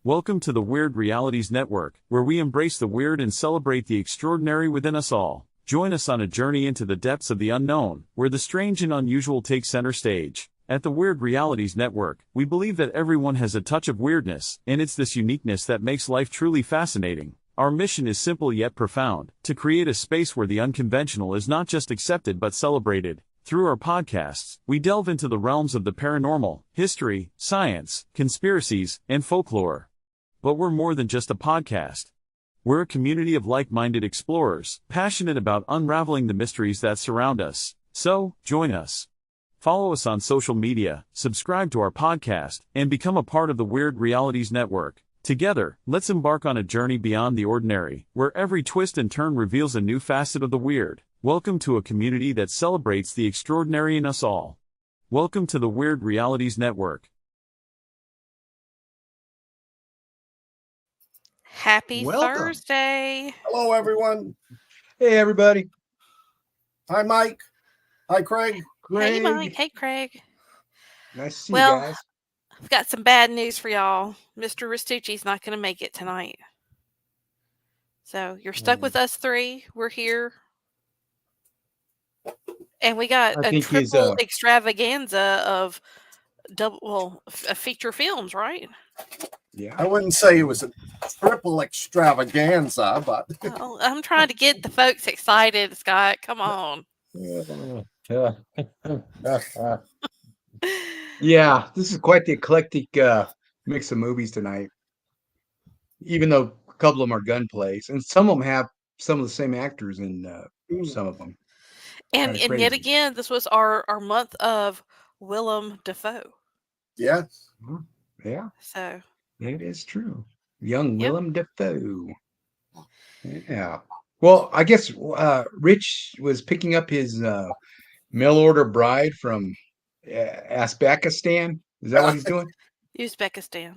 Welcome to the Wyrd Realities Network, where we embrace the weird and celebrate the extraordinary within us all. Join us on a journey into the depths of the unknown, where the strange and unusual take center stage. At the Wyrd Realities Network, we believe that everyone has a touch of weirdness, and it's this uniqueness that makes life truly fascinating. Our mission is simple yet profound, to create a space where the unconventional is not just accepted but celebrated. Through our podcasts, we delve into the realms of the paranormal, history, science, conspiracies, and folklore. But we're more than just a podcast. We're a community of like-minded explorers, passionate about unraveling the mysteries that surround us. So, join us. Follow us on social media, subscribe to our podcast, and become a part of the Wyrd Realities Network. Together, let's embark on a journey beyond the ordinary, where every twist and turn reveals a new facet of the weird. Welcome to a community that celebrates the extraordinary in us all. Welcome to the Wyrd Realities Network. Happy Welcome. Thursday. Hello, everyone. Hey, everybody. Hi, Mike. Hi, Craig. Hey, Mike. Hey, Craig. Nice to see Well, you guys. I've got some bad news for y'all. Mr. Restucci's not going to make it tonight. So you're stuck with us three. We're here. And we got I a think he's, triple extravaganza of feature films, right? Yeah. I wouldn't say it was a triple extravaganza, but Well, I'm trying to get the folks excited, Scott. Come on. Yeah, this is quite the eclectic mix of movies tonight. Even though a couple of them are gunplays, and some of them have some of the same actors in some of them. And Kinda yet crazy. again, this was our month of Willem Dafoe. yes. Yeah, So it is true. Young Yep. Willem Dafoe. Yeah. Well, I guess Rich was picking up his mail order bride from Uzbekistan. Is that what he's doing? Uzbekistan.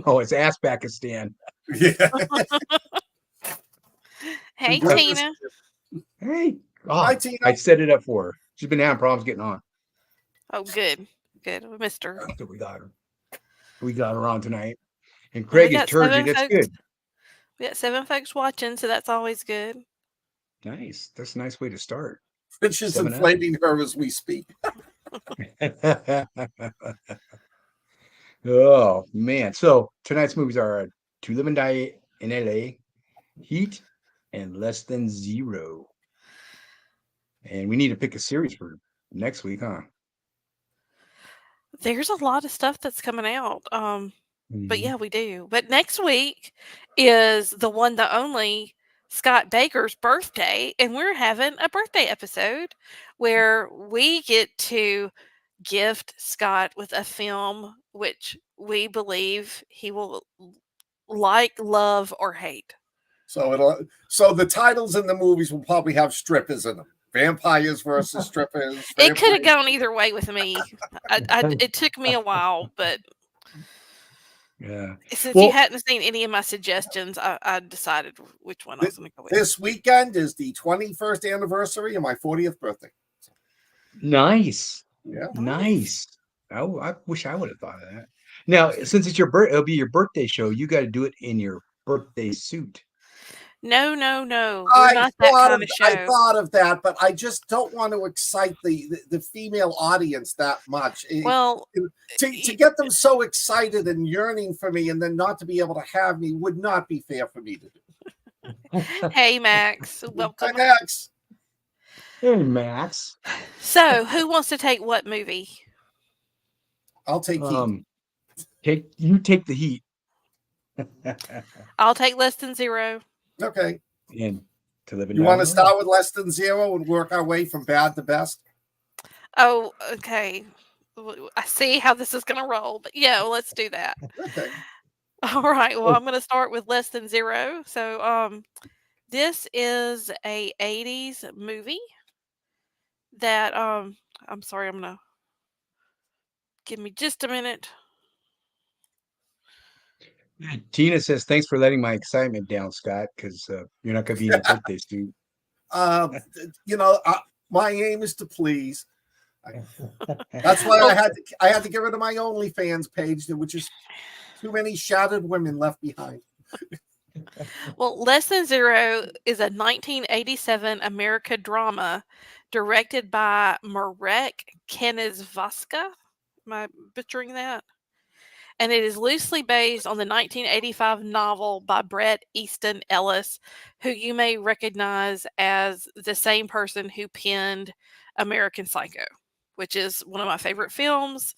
No, it's Uzbekistan. Yeah. Hey, Good. Tina. Hey, Hi, Tina. I set it up for her. She's been having problems getting on. Oh, good. Good. We missed her. So we got her. We got her on tonight. And Well, Craig we is got turgid. 7 That's folks. good. We got 7 folks watching, so that's always good. Nice. That's a nice way to start. Rich is 7 inflating her as we speak. Oh, man. So tonight's movies are To Live and Die in LA, Heat, and Less Than Zero. And we need to pick a series for next week, huh? There's a lot of stuff that's coming out. But Mhm. yeah, we do. But next week is the one, the only Scott Baker's birthday, and we're having a birthday episode where we get to gift Scott with a film which we believe he will like, love, or hate. So the titles in the movies will probably have strippers in them. Vampires versus strippers. It could have vampires- gone either way with me. It took me a while, but Yeah. since Well- you hadn't seen any of my suggestions, I decided which one I was going to go with. This weekend is the 21st anniversary of my 40th birthday. Nice. Yeah. Nice. I wish I would have thought of that. Now, since it's your it'll be your birthday show, you got to do it in your birthday suit. No. We're not that kind of show. I thought of that, but I just don't want to excite the female audience that much. Well, to get them so excited and yearning for me and then not to be able to have me would not be fair for me to do. hey, Max. Hi, Welcome. Max. Hey, Max. So, who wants to take what movie? I'll take heat. Take the heat. I'll take Less Than Zero. Okay. And To Live and You Die want to in LA. start with Less Than Zero and work our way from bad to best? Oh, okay. I see how this is going to roll, but yeah, let's do that. Okay. All right. Well, I'm going to start with Less Than Zero. So, this is a 80s movie that I'm sorry, I'm going to give me just a minute. Tina says, "Thanks for letting my excitement down, Scott, because you're not going to be in your birthday suit." My aim is to please. That's why I had to get rid of my OnlyFans page, which is Too many shattered women left behind. Well, Less Than Zero is a 1987 American drama directed by Marek Kanizvaska. Am I butchering that? And it is loosely based on the 1985 novel by Bret Easton Ellis, who you may recognize as the same person who penned American Psycho, which is one of my favorite films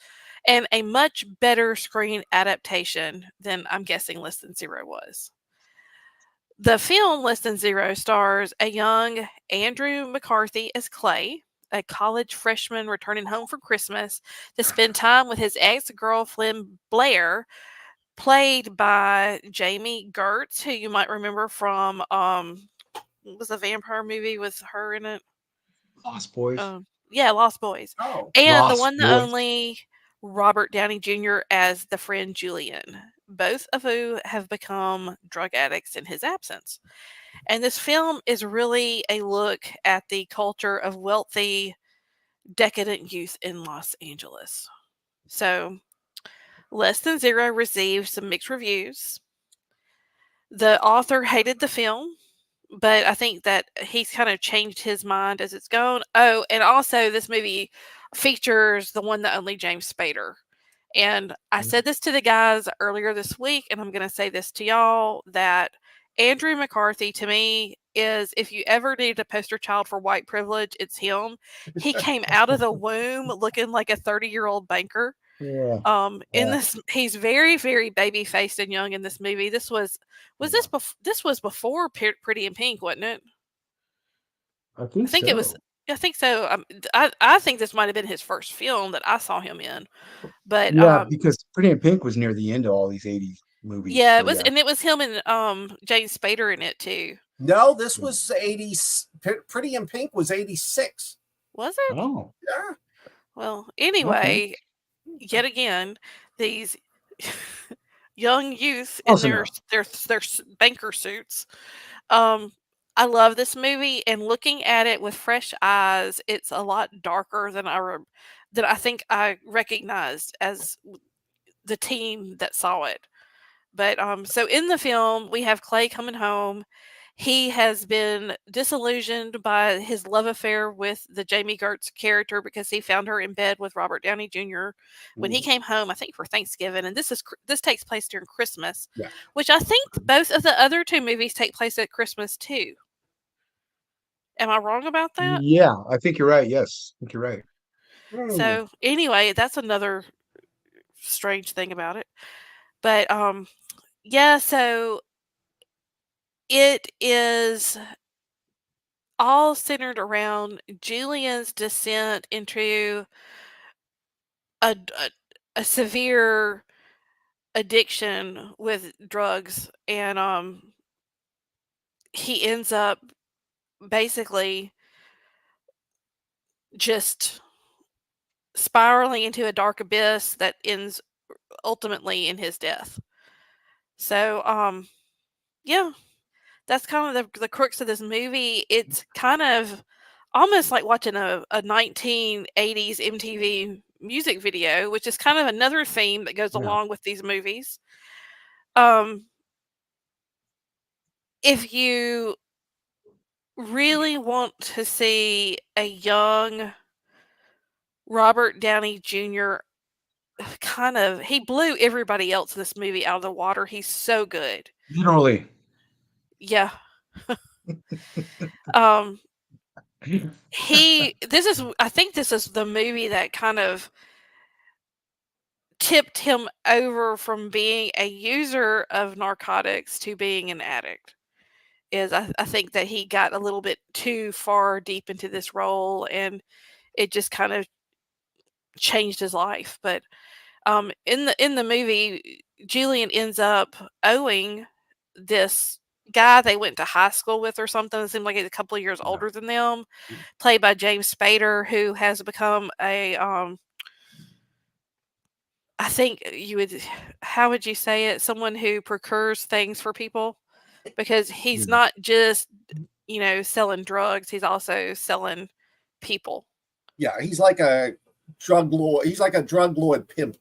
and a much better screen adaptation than I'm guessing Less Than Zero was. The film Less Than Zero stars a young Andrew McCarthy as Clay, a college freshman returning home for Christmas to spend time with his ex-girlfriend Blair, played by Jamie Gertz, who you might remember from what was a vampire movie with her in it? Lost Boys. Yeah, Lost Boys. Oh, And the Lost one and Boys. only Robert Downey Jr. as the friend Julian, both of who have become drug addicts in his absence. And this film is really a look at the culture of wealthy, decadent youth in Los Angeles. So, Less Than Zero received some mixed reviews. The author hated the film, but I think that he's kind of changed his mind as it's gone. Oh, and also this movie features the one, the only James Spader. And I said this to the guys earlier this week, and I'm going to say this to y'all, that Andrew McCarthy, to me, is, if you ever needed a poster child for white privilege, it's him. He came out of the womb looking like a 30-year-old banker. Yeah. In this, he's very, very baby faced and young in this movie. This was before Pretty in Pink, wasn't it? I think think so. it was. I think so. I think this might have been his first film that I saw him in. But Yeah, because Pretty in Pink was near the end of all these 80s movies. yeah, so it was, and it was him and James Spader in it too. no, this was 80. Pretty in Pink was 86. Was it? Oh, Yeah. Well, anyway, yet again, these young youth in Close their banker suits. I love this movie, and looking at it with fresh eyes, it's a lot darker than I think I recognized as the team that saw it. But so in the film, we have Clay coming home. He has been disillusioned by his love affair with the Jamie Gertz character because he found her in bed with Robert Downey Jr. when he came home, I think for Thanksgiving, and this takes place during Christmas, Yeah. which I think both of the other two movies take place at Christmas too. Am I wrong about that? yeah, I think you're right. Yes, I think you're right. So anyway, that's another strange thing about it. But yeah, so it is all centered around Julian's descent into a severe addiction with drugs, and he ends up basically just spiraling into a dark abyss that ends ultimately in his death. So yeah, that's kind of the crux of this movie. It's kind of almost like watching a 1980s MTV music video, which is kind of another theme that goes along with these movies. If you really want to see a young Robert Downey Jr., he blew everybody else in this movie out of the water. He's so good. Literally. Yeah. I think this is the movie that kind of tipped him over from being a user of narcotics to being an addict. I think that he got a little bit too far deep into this role, and it just kind of changed his life. But in the movie, Julian ends up owing this guy they went to high school with or something. It seemed like he's a couple of years older than them, played by James Spader, who has become I think how would you say it? Someone who procures things for people, because he's not just, selling drugs. He's also selling people. Yeah, he's like a drug lord. He's like a drug lord pimp.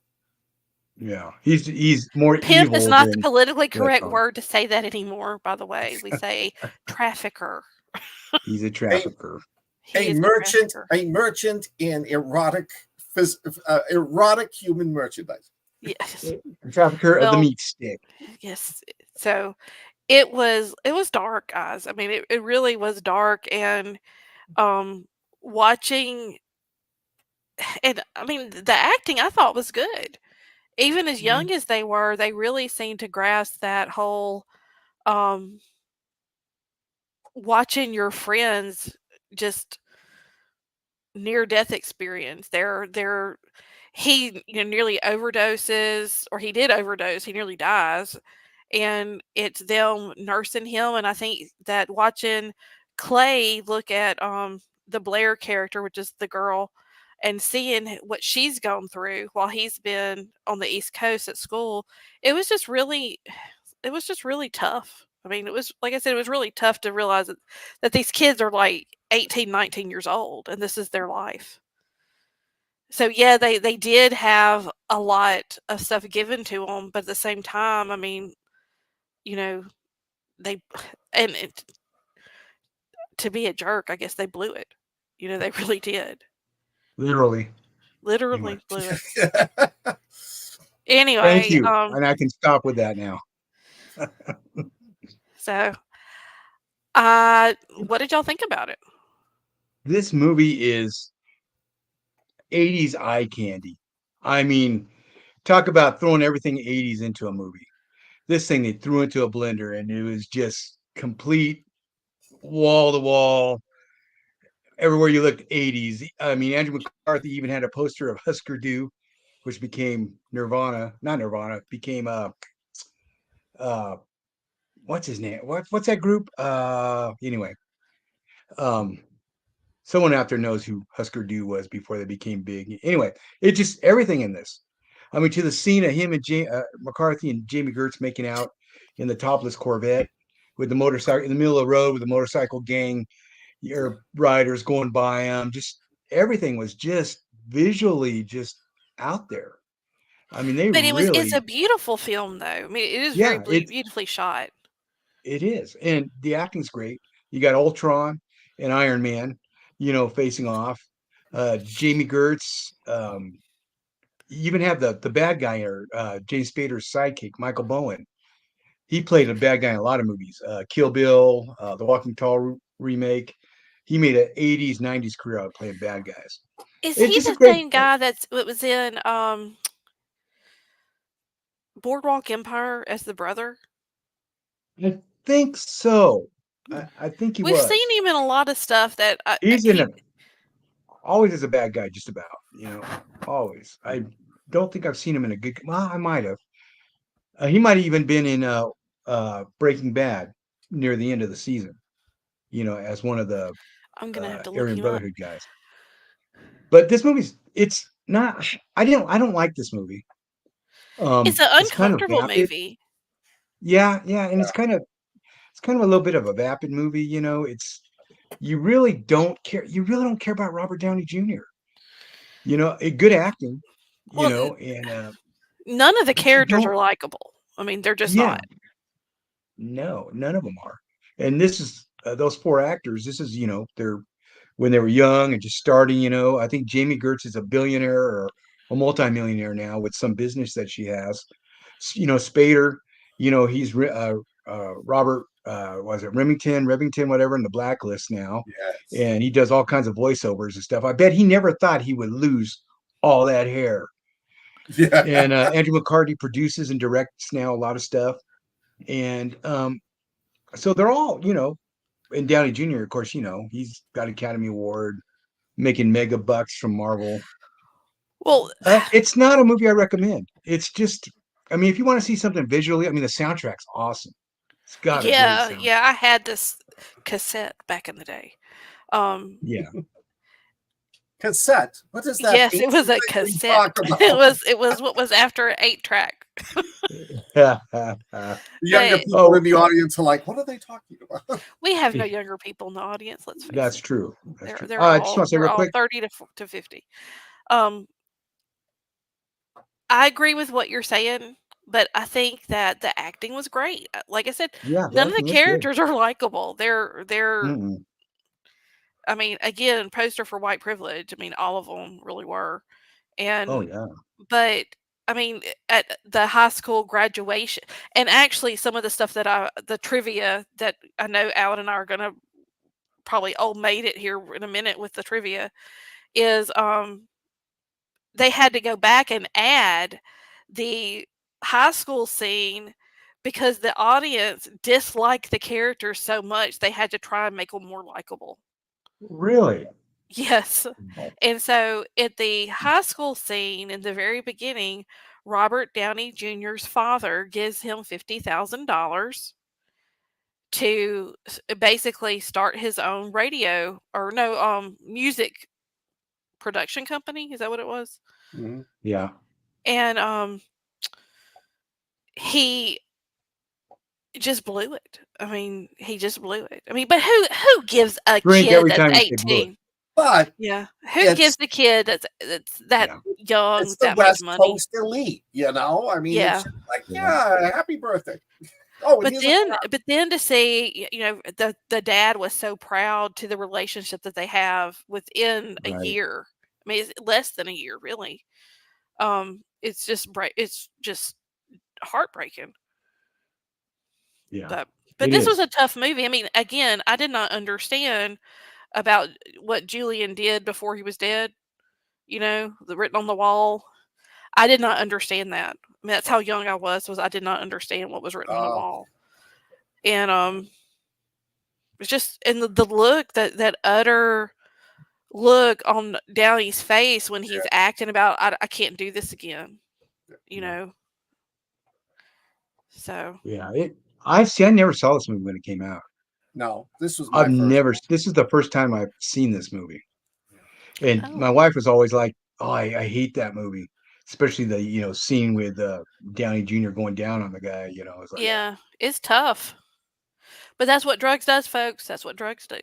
Yeah, he's more Pimp evil is not the than politically correct electronic. word to say that anymore, by the way. We say trafficker. He's a trafficker. He is a trafficker. A merchant in erotic human merchandise. Yes. A trafficker of the Well, meat stick. yes. So it was dark, guys. I mean, it really was dark, and watching, and I mean, the acting I thought was good. Even as young as they were, they really seemed to grasp that whole um watching your friends just near death experience. He nearly overdoses, or he did overdose. He nearly dies, and it's them nursing him. And I think that watching Clay look at the Blair character, which is the girl, and seeing what she's gone through while he's been on the East Coast at school, it was just really tough. I mean, it was, like I said, it was really tough to realize that these kids are like 18, 19 years old, and this is their life. So yeah, they did have a lot of stuff given to them, but at the same time, I mean, you know, they and to be a jerk, I guess they blew it. They really did. Literally. Literally blew it. Thank Anyway, you. And I can stop with that now. so what did y'all think about it? This movie is 80s eye candy. I mean, talk about throwing everything 80s into a movie. This thing they threw into a blender, and it was just complete wall to wall. Everywhere you looked, 80s. I mean, Andrew McCarthy even had a poster of Husker Du, which became Nirvana. Not Nirvana, became uh what's his name? What's that group? Anyway. Someone out there knows who Husker Du was before they became big. Anyway, it just everything in this. I mean, to the scene of him and McCarthy and Jamie Gertz making out in the topless Corvette with the motorcycle in the middle of the road with the motorcycle gang, your riders going by them. Just everything was just visually just out there. I mean, they But it's really, a beautiful film, though. I mean, it is very yeah, it beautifully shot. is, and the acting's great. You got Ultron and Iron Man, facing off. Jamie Gertz. You even have the bad guy, or James Spader's sidekick, Michael Bowen. He played a bad guy in a lot of movies. Kill Bill, the Walking Tall remake. He made an 80s, 90s career out of playing bad guys. Is It's he just a the great. same guy that was in Boardwalk Empire as the brother? I think so. I think he We've was. seen him in a lot of stuff that He's always as a bad guy, just about. Always. I don't think I've seen him in a good. Well, I might have. He might have even been in Breaking Bad near the end of the season. As one of the I'm gonna have to look Aryan him up. Brotherhood guys. But this movie's it's not. I don't like this movie. It's an It's kind of uncomfortable vapid. movie. Yeah, and it's kind of a little bit of a vapid movie. You really don't care. You really don't care about Robert Downey Jr. A good acting. Well, And none of the but you characters don't. are likable. I mean, they're just Yeah, not. no, none of them are. And this is those four actors. This is they're when they were young and just starting. I think Jamie Gertz is a billionaire or a multimillionaire now with some business that she has. Spader. He's Robert. Was it Remington, whatever, in the Blacklist now, Yes. and he does all kinds of voiceovers and stuff. I bet he never thought he would lose all that hair. Yeah. And Andrew McCarthy produces and directs now a lot of stuff, and so they're all, and Downey Jr., of course, he's got Academy Award, making mega bucks from Marvel. Well, It's not a movie I recommend. It's just, I mean, if you want to see something visually, I mean, the soundtrack's awesome. It's got a great sound. yeah, I had this cassette back in the day. Yeah. Cassette. What is that? Yes, it was a cassette. It was what was after an 8-track. The younger people in the audience are like, what are they talking about? We have no younger people in the audience. Let's face That's it. true. They're I just want to say they're real all quick. 30 to 50. Um, I agree with what you're saying, but I think that the acting was great. Like I said, Yeah, none that of the was good. characters are likable. They're Mm-mm. I mean, again, poster for white privilege. I mean, all of them really were. Oh And yeah. but I mean, at the high school graduation, and actually some of the stuff that the trivia that I know Alan and I are gonna probably old made it here in a minute with the trivia is they had to go back and add the high school scene because the audience disliked the characters so much they had to try and make them more likable. Really? Yes. Oh, And so at the high school scene in the very beginning, Robert Downey Jr.'s father gives him $50,000 to basically start his own radio or no music production company. Is that what it was? Mhm. yeah. And he just blew it. I mean, he just blew it. I mean, but who gives a Drink kid every that's time you say blue. 18? But Yeah, who it's gives the kid that's that Yeah. young it's the that much West money? Coast elite, you know. I mean, it's Yeah. just like, Yeah. yeah, happy birthday. Oh, and here's a But then to see, the dad was so proud to the relationship that they have within a Right. year. I mean, it's less than a year, really. It's just heartbreaking. Yeah. But It this was is. a tough movie. I mean, again, I did not understand about what Julian did before he was dead. The written on the wall. I did not understand that. I mean, that's how young I was I did not understand what was written on the wall. And it's just and the look that utter look on Downey's face when he's acting about I can't do this again. You Yeah. know. So Yeah. I never saw this movie when it came out. no, this was I've my first. never. This is the first time I've seen this movie, and my oh wife was always like, "Oh, I hate that movie, especially the scene with Downey Jr. going down on the guy." It's like, yeah, it's tough. But that's what drugs does, folks. That's what drugs do.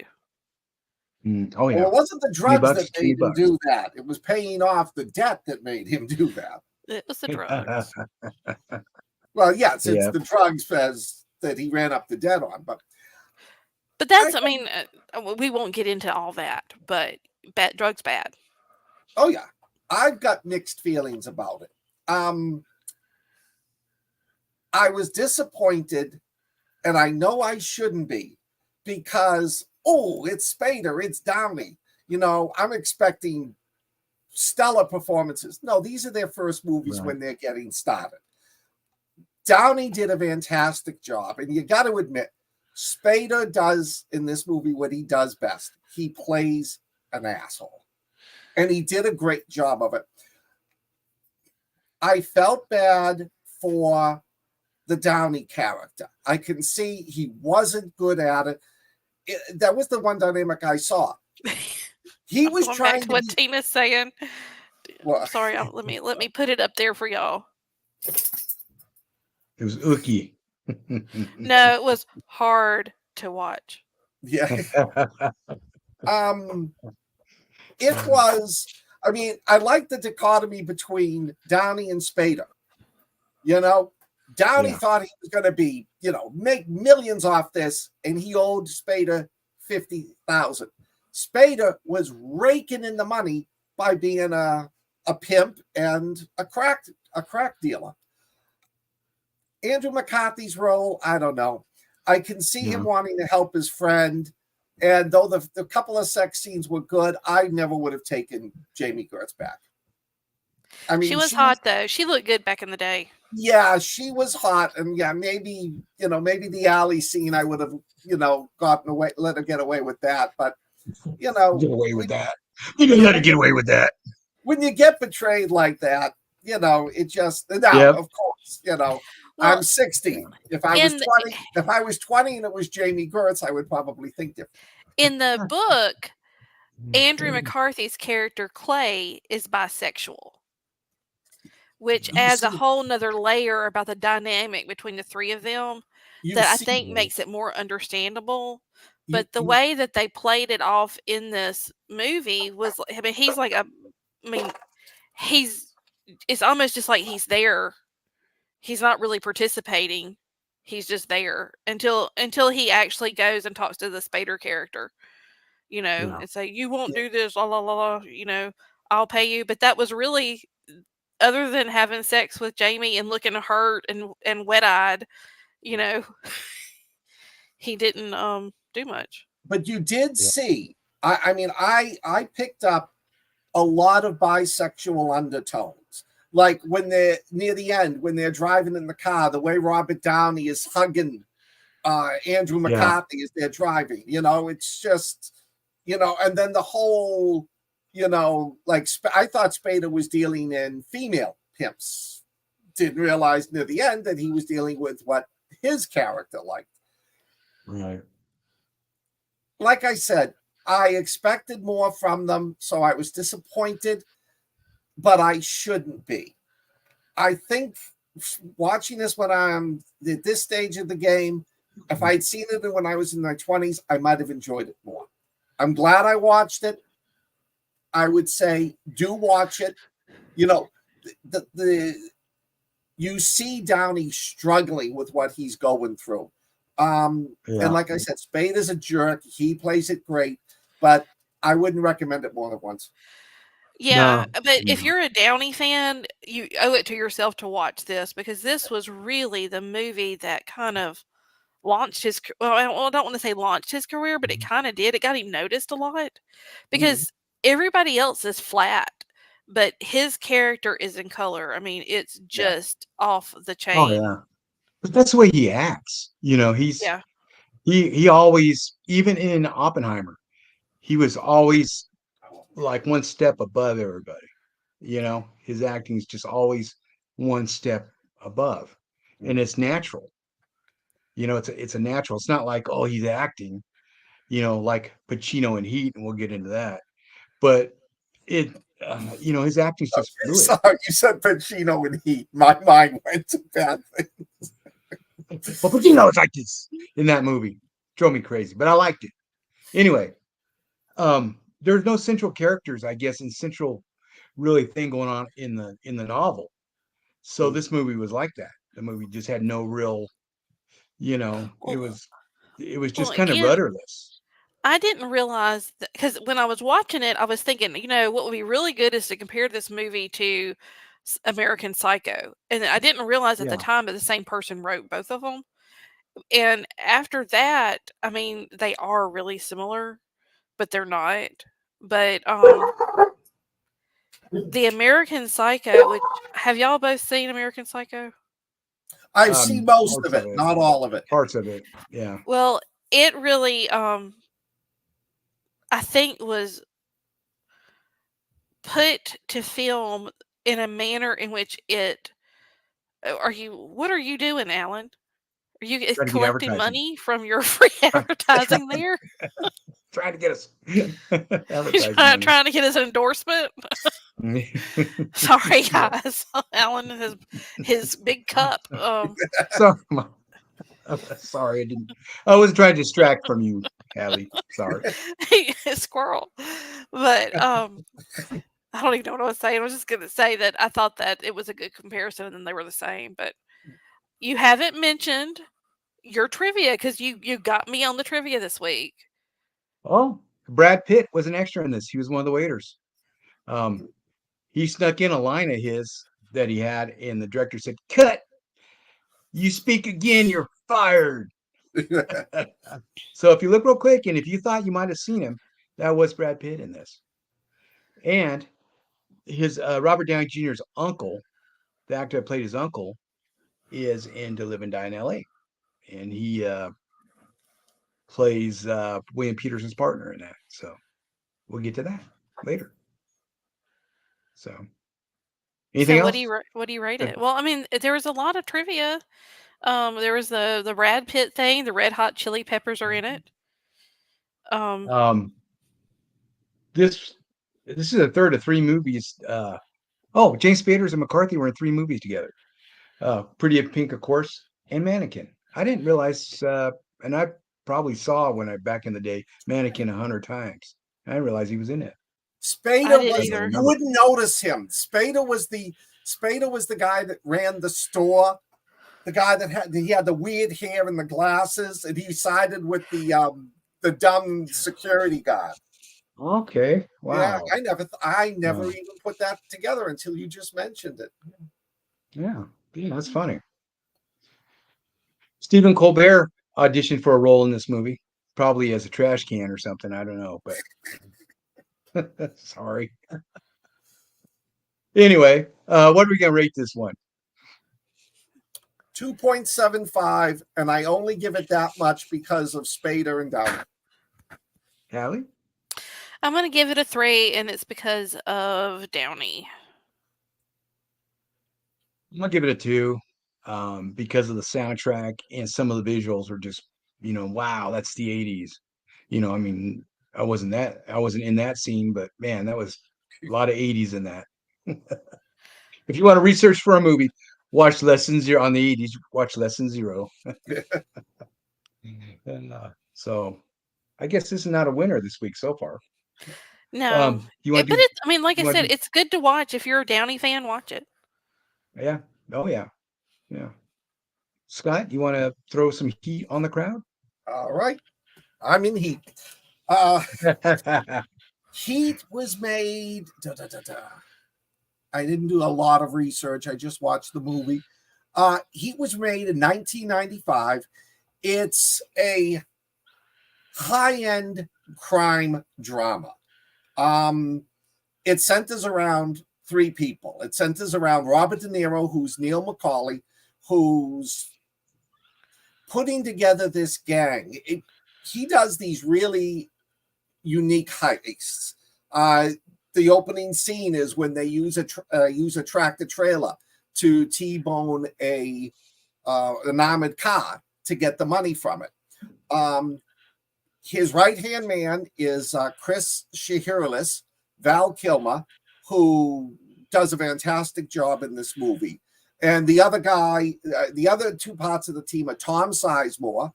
oh Well, yeah, it wasn't the 20 drugs bucks, that 20 made him bucks. do that. It was paying off the debt that made him do that. It was the drugs. Well, yes, it's Yeah, the drugs that he ran up the debt on. But But that's, I, I mean, we won't get into all that, but drugs bad. oh yeah, I've got mixed feelings about it. I was disappointed, and I know I shouldn't be, because it's Spader, it's Downey. I'm expecting stellar performances. No, these are their first movies right. when they're getting started. Downey did a fantastic job, and you got to admit, Spader does in this movie what he does best. He plays an asshole, and he did a great job of it. I felt bad for the Downey character. I can see he wasn't good at it. That was the one dynamic I saw. He was Going trying back to what be, Tina's saying. well, Sorry, let me put it up there for y'all. It was Ookie. No, it was hard to watch. yeah. It was. I mean, I like the dichotomy between Downey and Spader. Downey Yeah. thought he was going to be, make millions off this, and he owed Spader $50,000. Spader was raking in the money by being a pimp and a crack dealer. Andrew McCarthy's role, I don't know. I can see him wanting to help his friend, and though the couple of sex scenes were good, I never would have taken Jamie Gertz back. I mean, she was hot though. She looked good back in the day. Yeah, she was hot, and yeah, maybe the alley scene I would have gotten away, let her get away with that, but get away with that. You can let her get away with that. When you get betrayed like that, it just of course, Well, I'm 60. If I was 20 and it was Jamie Gertz, I would probably think different. In the book, Andrew McCarthy's character Clay is bisexual, which adds a whole nother layer about the dynamic between the three of them that I think makes it more understandable. But the way that they played it off in this movie was, I mean, he's it's almost just like he's there. He's not really participating. He's just there until he actually goes and talks to the Spader character, Yeah. and say, "You won't do this, la la la la," I'll pay you. But that was really, other than having sex with Jamie and looking hurt and wet eyed, he didn't do much. But you did see, I mean, I picked up a lot of bisexual undertones. Like when they're near the end, when they're driving in the car, the way Robert Downey is hugging Andrew McCarthy as they're driving, it's just, and then the whole, like I thought Spader was dealing in female pimps. Didn't realize near the end that he was dealing with what his character liked. Right. Like I said, I expected more from them, so I was disappointed, but I shouldn't be. I think watching this when I'm at this stage of the game, if I'd seen it when I was in my 20s, I might have enjoyed it more. I'm glad I watched it. I would say do watch it. You see Downey struggling with what he's going through. And like I said, Spade is a jerk. He plays it great, but I wouldn't recommend it more than once. Yeah, but if you're a Downey fan, you owe it to yourself to watch this, because this was really the movie that kind of launched his, I don't want to say launched his career, but it kind of did. It got him noticed a lot, because everybody else is flat, but his character is in color. I mean, it's just off the chain. Oh yeah. But that's the way he acts. He's he always, even in Oppenheimer, he was always like one step above everybody. His acting is just always one step above, and it's natural. It's a natural. It's not like, oh, he's acting, like Pacino in Heat, and we'll get into that. But his acting's just fluid. Sorry, you said Pacino in Heat. My mind went to bad things. Well, Pacino was like this in that movie. Drove me crazy, but I liked it. Anyway, there's no central characters, I guess, and central really thing going on in the novel. So this movie was like that. The movie just had no real, it was just kind of rudderless. I didn't realize that, because when I was watching it, I was thinking, what would be really good is to compare this movie to American Psycho. And I didn't realize at the time that the same person wrote both of them. And after that, I mean, they are really similar, but they're not. But the American Psycho, which, have y'all both seen American Psycho? I've seen most of it, not all of it. Parts of it, yeah. Well, it really, I think, was put to film in a manner in which it. What are you doing, Alan? Are you collecting money from your free advertising there? Trying to get us trying to get us an endorsement. Sorry, guys. Alan, his big cup. Sorry, I was trying to distract from you, Hadley. Sorry. Squirrel. But I don't even know what I was saying. I was just gonna say that I thought that it was a good comparison and they were the same. But you haven't mentioned your trivia, because you got me on the trivia this week. Oh, Brad Pitt was an extra in this. He was one of the waiters. He snuck in a line of his that he had, and the director said, "Cut! You speak again, you're fired." So if you look real quick, and if you thought you might have seen him, that was Brad Pitt in this. And his Robert Downey Jr.'s uncle, the actor that played his uncle, is in To Live and Die in L.A. And he plays William Peterson's partner in that. So we'll get to that later. So anything else? What do you rate it? Well, I mean, there was a lot of trivia. There was the Brad Pitt thing. The Red Hot Chili Peppers are in it. This is the third of 3 movies. James Spader and McCarthy were in 3 movies together. Pretty in Pink, of course, and Mannequin. I didn't realize, and I probably saw when I back in the day Mannequin 100 times. I didn't realize he was in it. Spader was, you wouldn't notice him. Spader was the Spader was the guy that ran the store, the guy that had the weird hair and the glasses, and he sided with the dumb security guard. Okay. Yeah, Wow. I never Wow. even put that together until you just mentioned it. Yeah. Yeah, that's funny. Stephen Colbert auditioned for a role in this movie, probably as a trash can or something. I don't know, but sorry. Anyway, what are we gonna rate this one? 2.75, and I only give it that much because of Spader and Downey. Hallie? I'm going to give it a 3, and it's because of Downey. I'm gonna give it a 2, because of the soundtrack and some of the visuals are just, wow, that's the 80s. I mean, I wasn't in that scene, but man, that was a lot of 80s in that. If you want to research for a movie, watch Lesson Zero on the 80s. Watch Lesson Zero. And so, I guess this is not a winner this week so far. No, You want but to? it's, I mean, like I said, it's good to watch. If you're a Downey fan, watch it. Yeah. Oh yeah. Yeah. Scott, you want to throw some heat on the crowd? All right. I'm in heat. Heat was made. I didn't do a lot of research. I just watched the movie. Heat was made in 1995. It's a high-end crime drama. It centers around 3 people. It centers around Robert De Niro, who's Neil McCauley, who's putting together this gang. He does these really unique heists. The opening scene is when they use a tractor trailer to T-bone an armored car to get the money from it. His right-hand man is Chris Shiherlis, Val Kilmer, who does a fantastic job in this movie. And the other guy, the other 2 parts of the team are Tom Sizemore,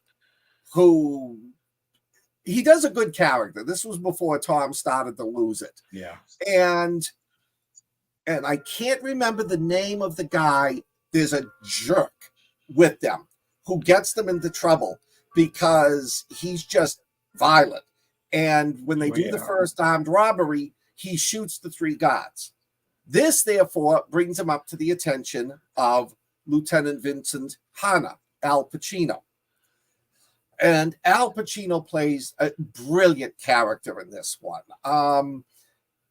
who he does a good character. This was before Tom started to lose it. Yeah. And I can't remember the name of the guy. There's a jerk with them who gets them into trouble because he's just violent. And when they do the first armed robbery, he shoots the 3 guards. This, therefore, brings him up to the attention of Lieutenant Vincent Hanna, Al Pacino. And Al Pacino plays a brilliant character in this one.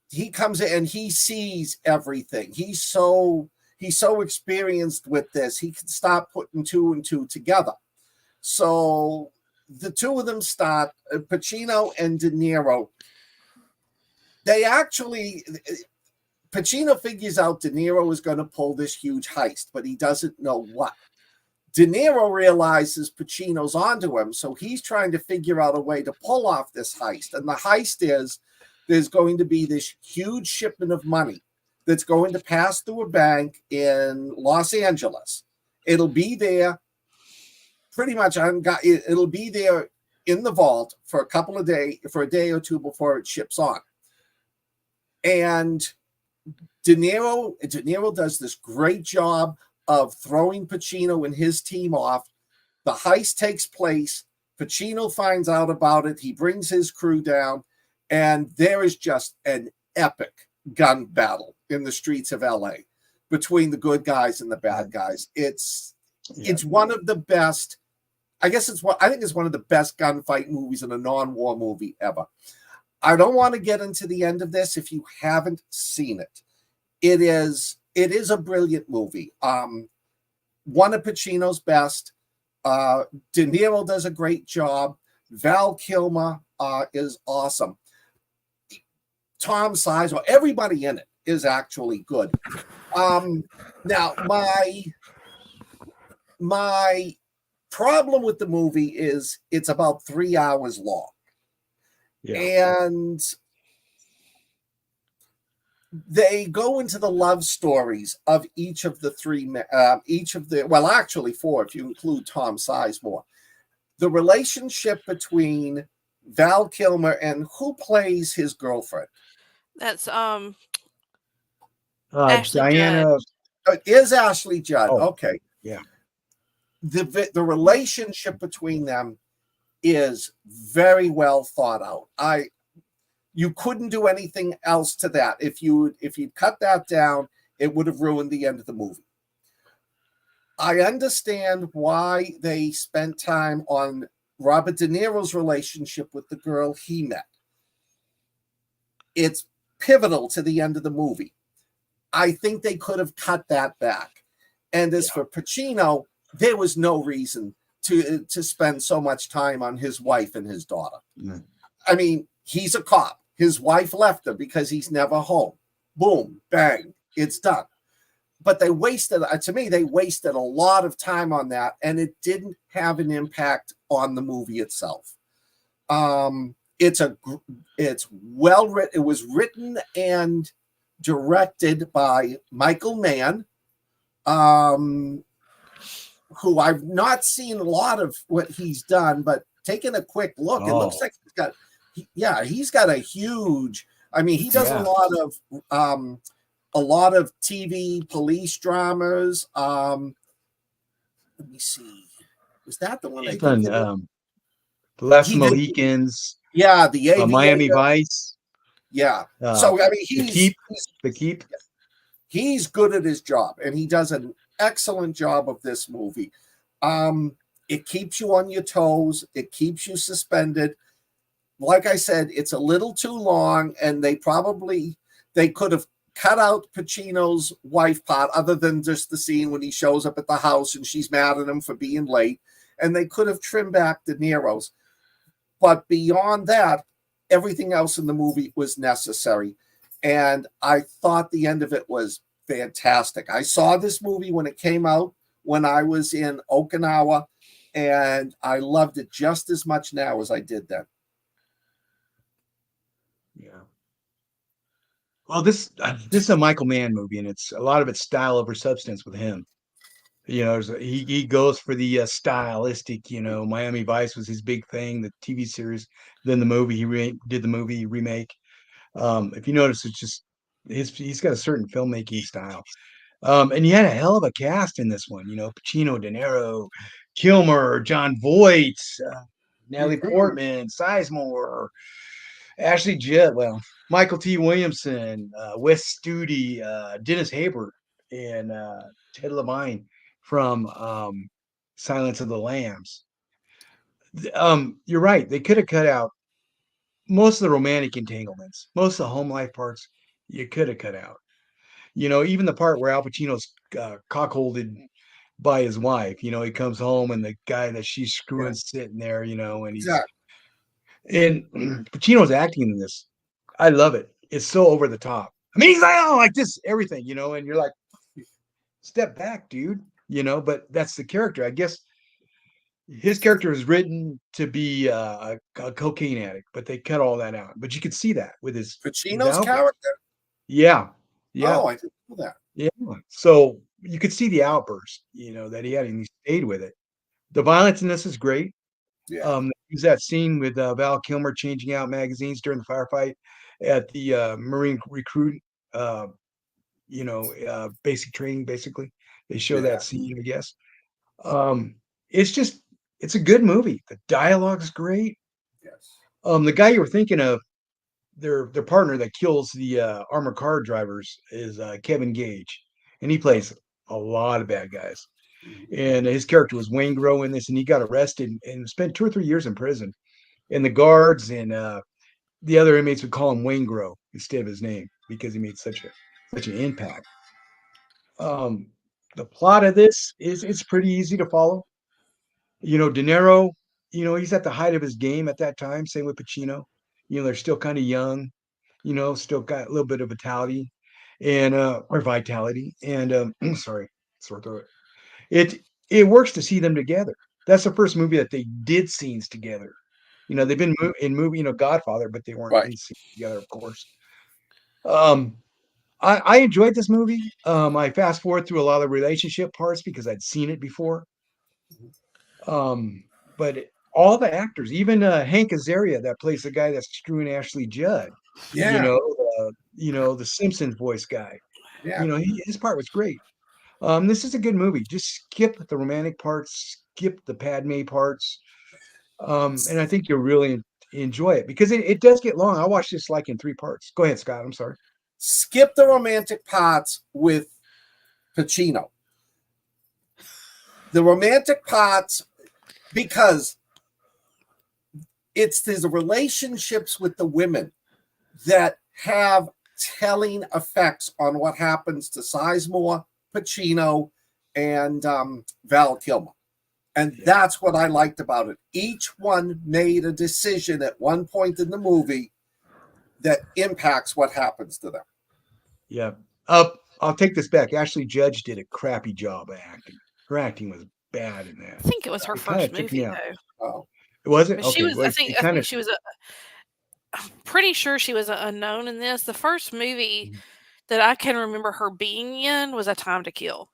He comes in and he sees everything. He's so experienced with this. He can start putting 2 and 2 together. So the 2 of them start, Pacino and De Niro. Pacino figures out De Niro is going to pull this huge heist, but he doesn't know what. De Niro realizes Pacino's onto him, so he's trying to figure out a way to pull off this heist. And the heist is there's going to be this huge shipment of money that's going to pass through a bank in Los Angeles. It'll be there pretty much. It'll be there in the vault for a day or 2 before it ships on. And De Niro does this great job of throwing Pacino and his team off. The heist takes place. Pacino finds out about it. He brings his crew down, and there is just an epic gun battle in the streets of LA between the good guys and the bad guys. It's one of the best. I think it's one of the best gunfight movies in a non-war movie ever. I don't want to get into the end of this if you haven't seen it. It is a brilliant movie. One of Pacino's best. De Niro does a great job. Val Kilmer is awesome. Tom Sizemore, everybody in it is actually good. Now, my problem with the movie is it's about 3 hours long. Yeah. And they go into the love stories of each of the 3, actually 4, if you include Tom Sizemore. The relationship between Val Kilmer and who plays his girlfriend? That's Diana. It is Ashley Judd. Oh. Okay. Yeah. The relationship between them is very well thought out. You couldn't do anything else to that. If you'd cut that down, it would have ruined the end of the movie. I understand why they spent time on Robert De Niro's relationship with the girl he met. It's pivotal to the end of the movie. I think they could have cut that back. And as for Pacino, there was no reason to spend so much time on his wife and his daughter. Mm. I mean, he's a cop. His wife left him because he's never home. Boom, bang, it's done. But they wasted a lot of time on that, and it didn't have an impact on the movie itself. It's well written. It was written and directed by Michael Mann, who I've not seen a lot of what he's done, but taking a quick look, it looks like he's got a huge. I mean, he does a lot of TV police dramas. Let me see. Was that the one? He's done The Last Mohicans. Yeah, the Aviator. Miami Vice. Yeah. So I mean, The Keep. He's good at his job, and he does an excellent job of this movie. It keeps you on your toes. It keeps you suspended. Like I said, it's a little too long, and they could have cut out Pacino's wife part, other than just the scene when he shows up at the house and she's mad at him for being late. And they could have trimmed back De Niro's. But beyond that, everything else in the movie was necessary. And I thought the end of it was fantastic. I saw this movie when it came out when I was in Okinawa, and I loved it just as much now as I did then. Yeah. Well, this is a Michael Mann movie, and it's a lot of it's style over substance with him. You know, he goes for the stylistic. You know, Miami Vice was his big thing, the TV series. Then the movie did the movie remake. If you notice, it's just he's got a certain filmmaking style. And you had a hell of a cast in this one. You know, Pacino, De Niro, Kilmer, John Voight, Natalie Portman, Sizemore, Ashley Judd, Michael T. Williamson, Wes Studi, Dennis Haysbert, and Ted Levine from Silence of the Lambs. You're right. They could have cut out most of the romantic entanglements, most of the home life parts. You could have cut out. You know, even the part where Al Pacino's cockholded by his wife. You know, he comes home and the guy that she's screwing sitting there. You know, and and Pacino's acting in this. I love it. It's so over the top. I mean, he's like this, everything, you know, and you're like, step back, dude, you know, but that's the character. I guess his character is written to be a cocaine addict, but they cut all that out. But you could see that with Pacino's character. Yeah. Yeah. Oh, I didn't know that. Yeah. So you could see the outburst, you know, that he had, and he stayed with it. The violence in this is great. Yeah. There's that scene with Val Kilmer changing out magazines during the firefight at the Marine recruit, basic training. Basically, they show that scene, I guess. It's a good movie. The dialogue's great. Yes. The guy you were thinking of, their partner that kills the armored car drivers is Kevin Gage, and he plays a lot of bad guys. And his character was Wayne Grow in this, and he got arrested and spent 2 or 3 years in prison. And the guards and the other inmates would call him Wayne Grow instead of his name because he made such an impact. The plot of this it's pretty easy to follow. You know, De Niro, you know, he's at the height of his game at that time. Same with Pacino. You know, they're still kind of young. You know, still got a little bit of vitality and or vitality. And sorry, sore throat. It works to see them together. That's the first movie that they did scenes together. You know, they've been in movie, you know, Godfather, but they weren't in scenes together, of course. I enjoyed this movie. I fast forward through a lot of the relationship parts because I'd seen it before. But all the actors, even Hank Azaria, that plays the guy that's screwing Ashley Judd. Yeah. You know, the Simpsons voice guy. Yeah. You know, his part was great. This is a good movie. Just skip the romantic parts, skip the Padme parts, and I think you'll really enjoy it because it does get long. I watched this like in 3 parts. Go ahead, Scott. I'm sorry. Skip the romantic parts with Pacino. The romantic parts, because it's his relationships with the women that have telling effects on what happens to Sizemore, Pacino, and Val Kilmer. And that's what I liked about it. Each one made a decision at one point in the movie that impacts what happens to them. Yeah. I'll take this back. Ashley Judge did a crappy job of acting. Her acting was bad in that. I think it was her first movie, though. Oh, Was it? But she Okay. was. I think she was. I'm pretty sure she was unknown in this. The first movie that I can remember her being in was A Time to Kill.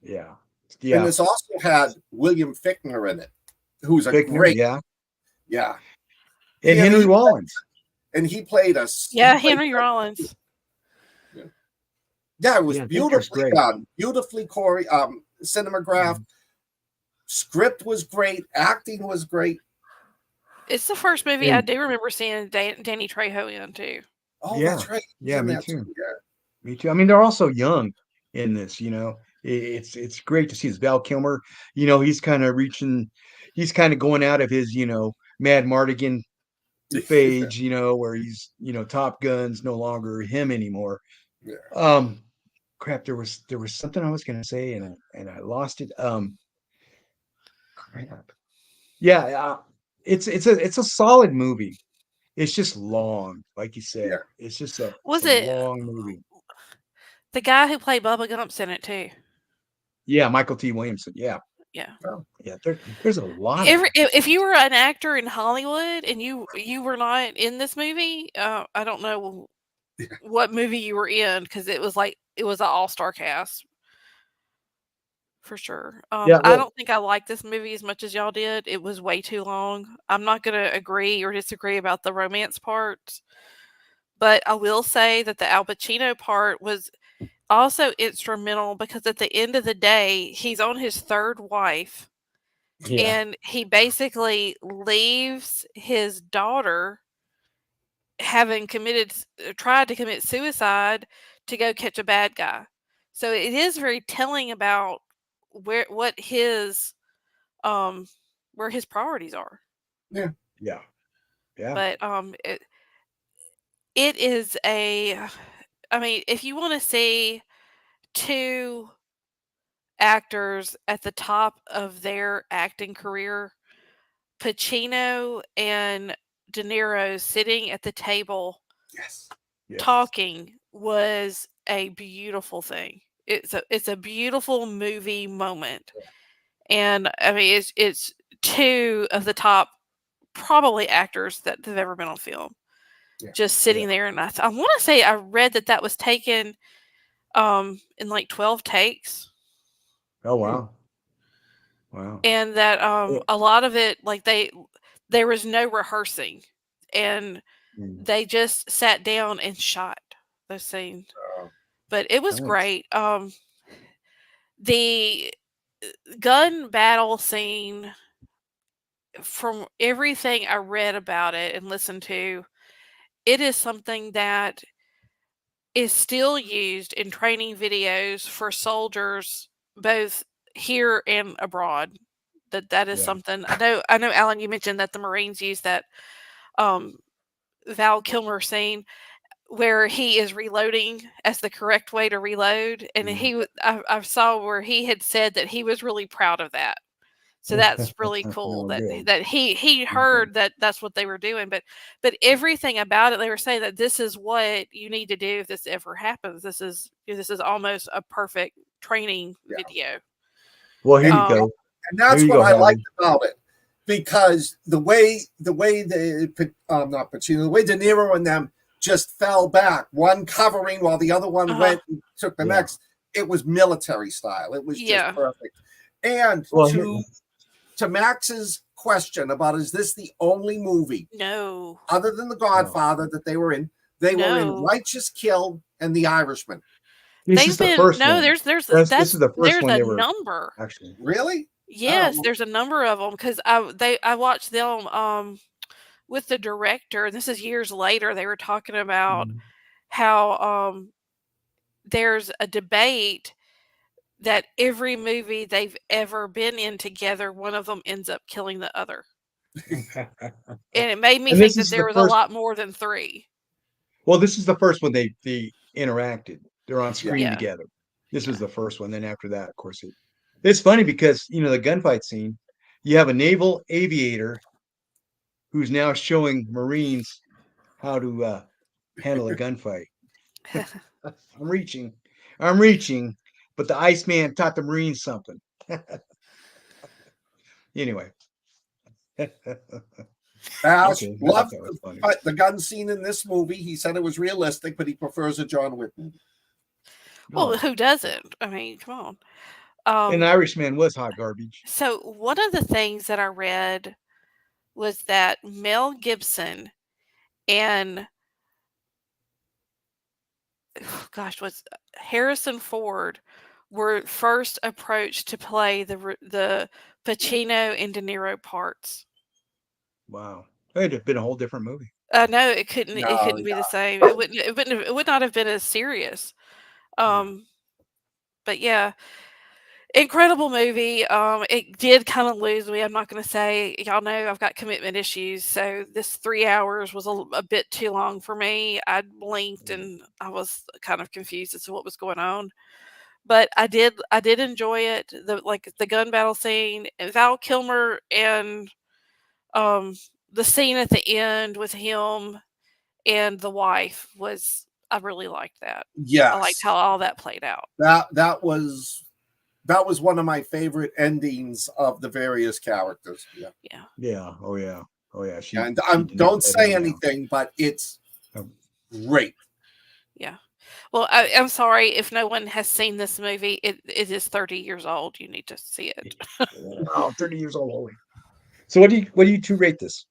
Yeah. And this also had William Fichtner in it, who's a great. Yeah. And Henry Rollins. And he played us. Henry Rollins. Yeah, it was beautifully done, beautifully cinematographed. Script was great, acting was great. It's the first movie I do remember seeing Danny Trejo in too. Oh, yeah. That's right. Yeah, me too. Me too. I mean, they're also young in this. It's great to see this Val Kilmer. He's kind of going out of his Mad Mardigan phase. Where he's Top Gun's no longer him anymore. Yeah. Crap, there was something I was gonna say and I lost it. Crap. Yeah, it's a solid movie. It's just long, like you said. Yeah. It's just a long movie. The guy who played Bubba Gump's in it too. Yeah, Michael T. Williamson. Yeah. Yeah. Oh, yeah. There's a lot. If you were an actor in Hollywood and you were not in this movie, I don't know what movie you were in because it was an all-star cast for sure. I don't think I liked this movie as much as y'all did. It was way too long. I'm not going to agree or disagree about the romance part, but I will say that the Al Pacino part was also instrumental because at the end of the day, he's on his 3rd wife, and he basically leaves his daughter having tried to commit suicide to go catch a bad guy. So it is very telling about where his priorities are. Yeah. But it is if you want to see 2 actors at the top of their acting career, Pacino and De Niro sitting at the table talking was a beautiful thing. It's a beautiful movie moment. And it's 2 of the top probably actors that have ever been on film. Just sitting there, and I want to say I read that was taken in like 12 takes. Oh wow. Wow. And that a lot of it, like there was no rehearsing, and they just sat down and shot those scenes. But it was great. The gun battle scene, from everything I read about it and listened to, it is something that is still used in training videos for soldiers both here and abroad. That is something I know. Alan, you mentioned that the Marines use that Val Kilmer scene where he is reloading as the correct way to reload, and I saw where he had said that he was really proud of that. So that's really cool that he heard that that's what they were doing, but everything about it, they were saying that this is what you need to do if this ever happens. This is almost a perfect training video. Well, here you go. And that's what I liked about it, because the way not Pacino, the way De Niro and them just fell back, one covering while the other one went and took the next. It was military style. It was just perfect. And to Max's question about, is this the only movie other than The Godfather that they were in? They were in Righteous Kill and The Irishman. This is the first no. one. There's This is the first there's one a they were number. actually. Really? Yes, Oh, there's a number of them because I watched them with the director. And this is years later. They were talking about Mhm. how there's a debate that every movie they've ever been in together, one of them ends up killing the other. And it made me And think this that is there the was a first. lot more than 3. Well, this is the first one they interacted. They're on Yeah. screen Yeah. together. This was Yeah. the first one. Then after that, of course, it's funny because the gunfight scene. You have a naval aviator who's now showing Marines how to handle a gunfight. I'm reaching, I'm reaching, but the Iceman taught the Marines something. Anyway, Ash okay, I thought loved that was funny. the gun scene in this movie. He said it was realistic, but he prefers a John Wick movie. Well, Oh, who doesn't? I mean, come on. an Irishman was hot garbage. So one of the things that I read was that Mel Gibson and gosh, was Harrison Ford were first approached to play the Pacino and De Niro parts. Wow, it'd have been a whole different movie. No, it couldn't. It No, couldn't be the same. It wouldn't. It wouldn't. It would not have been as serious. Um, but yeah, incredible movie. It did kind of lose me. I'm not going to say. Y'all know I've got commitment issues, so this 3 hours was a bit too long for me. I blinked and I was kind of confused as to what was going on. But I did enjoy it. The gun battle scene, and Val Kilmer, and um the scene at the end with him and the wife was I really liked that. I liked yes, how all that played out. that was one of my favorite endings of the various characters. Yeah, Yeah. Yeah. Oh yeah. Oh yeah. and she did don't that say down. anything, but it's Oh. great. Yeah. Well, I'm sorry if no one has seen this movie. It is 30 years old. You need to see it. Wow, 30 years old. Holy. So what do you two rate this?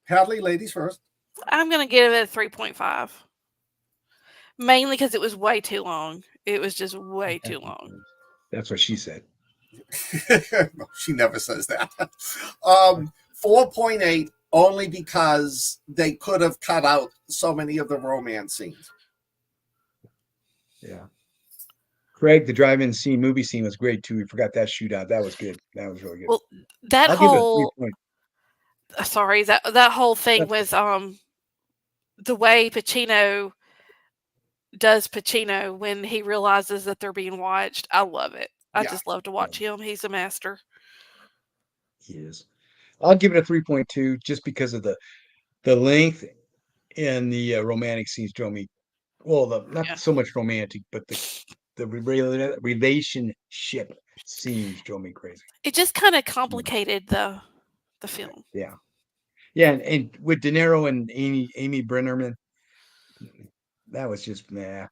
Hadley, ladies first. I'm going to give it a 3.5. Mainly because it was way too long. It was just way too long. That's what she said. No, she never says that. 4.8 only because they could have cut out so many of the romance scenes. Yeah. Craig, the drive-in scene, movie scene was great too. We forgot that shootout. That was good. That was really good. Well, that I'll give it a whole 3 point. sorry, that whole thing That's with the way Pacino does Pacino when he realizes that they're being watched. I love it. I Yeah. just love to watch him. He's a master. He is. I'll give it a 3.2 just because of the length and the romantic scenes drove me. Well, not Yeah. so much romantic, but the relationship scenes drove me crazy. It just kind of complicated the film. Yeah. Yeah, and with De Niro and Amy Brennerman, that was just meh.